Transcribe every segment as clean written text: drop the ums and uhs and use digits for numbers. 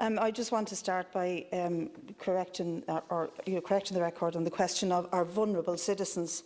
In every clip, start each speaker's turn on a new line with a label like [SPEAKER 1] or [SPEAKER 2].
[SPEAKER 1] I just want to start by correcting the record on the question of our vulnerable citizens.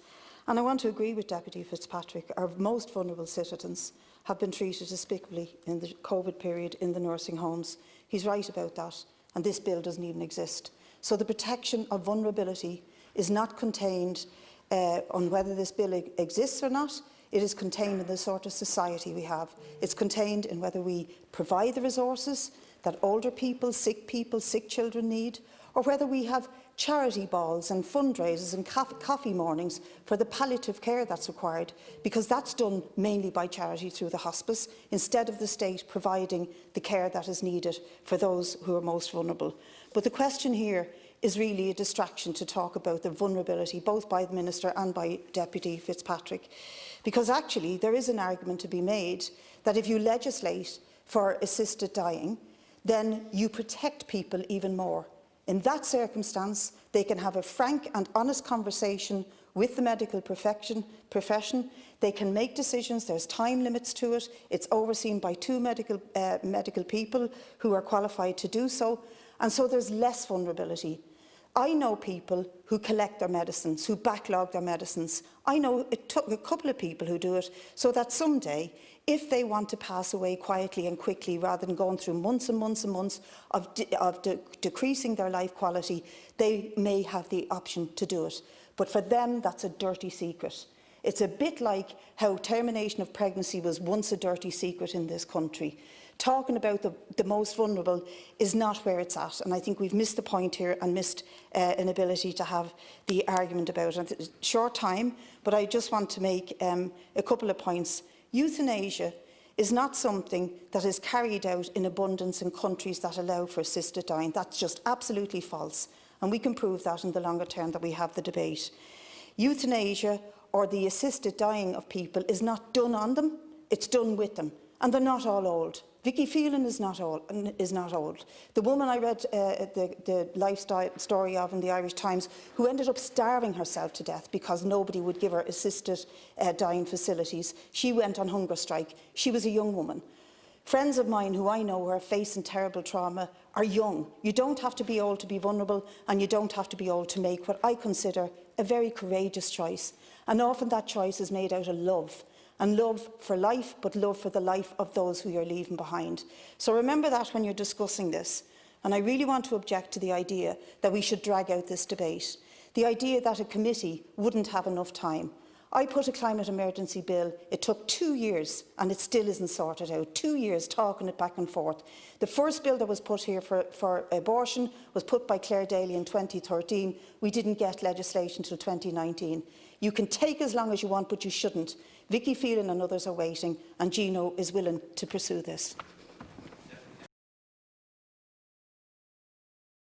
[SPEAKER 1] And I want to agree with Deputy Fitzpatrick. Our most vulnerable citizens have been treated despicably in the COVID period in the nursing homes. He's right about that, and this bill doesn't even exist. So the protection of vulnerability is not contained on whether this bill exists or not. It is contained in the sort of society we have. It's contained in whether we provide the resources that older people, sick children need, or whether we have charity balls and fundraisers and coffee mornings for the palliative care that's required, because that's done mainly by charity through the hospice, instead of the state providing the care that is needed for those who are most vulnerable. But the question here is really a distraction to talk about the vulnerability, both by the Minister and by Deputy Fitzpatrick, because actually there is an argument to be made that if you legislate for assisted dying, then you protect people even more. In that circumstance, they can have a frank and honest conversation with the medical profession. They can make decisions. There's time limits to it. It's overseen by two medical people who are qualified to do so. And so there's less vulnerability. I know people who collect their medicines, who backlog their medicines. I know it took a couple of people who do it, so that someday, if they want to pass away quietly and quickly, rather than going through months and months and months of decreasing their life quality, they may have the option to do it. But for them, that's a dirty secret. It's a bit like how termination of pregnancy was once a dirty secret in this country. Talking about the most vulnerable is not where it's at, and I think we've missed the point here and missed an ability to have the argument about it. It's short time, but I just want to make a couple of points. Euthanasia is not something that is carried out in abundance in countries that allow for assisted dying. That's just absolutely false, and we can prove that in the longer term that we have the debate. Euthanasia, or the assisted dying of people, is not done on them, it's done with them, and they're not all old. Vicky Phelan is not old. The woman I read the life story of in the Irish Times, who ended up starving herself to death because nobody would give her assisted dying facilities. She went on hunger strike. She was a young woman. Friends of mine who I know who are facing terrible trauma are young. You don't have to be old to be vulnerable, and you don't have to be old to make what I consider a very courageous choice. And often that choice is made out of love. And love for life, but love for the life of those who you're leaving behind. So remember that when you're discussing this. And I really want to object to the idea that we should drag out this debate. The idea that a committee wouldn't have enough time. I put a climate emergency bill. It took 2 years and it still isn't sorted out. 2 years talking it back and forth. The first bill that was put here for abortion was put by Claire Daly in 2013. We didn't get legislation until 2019. You can take as long as you want, but you shouldn't. Vicky Phelan and others are waiting, and Gino is willing to pursue this.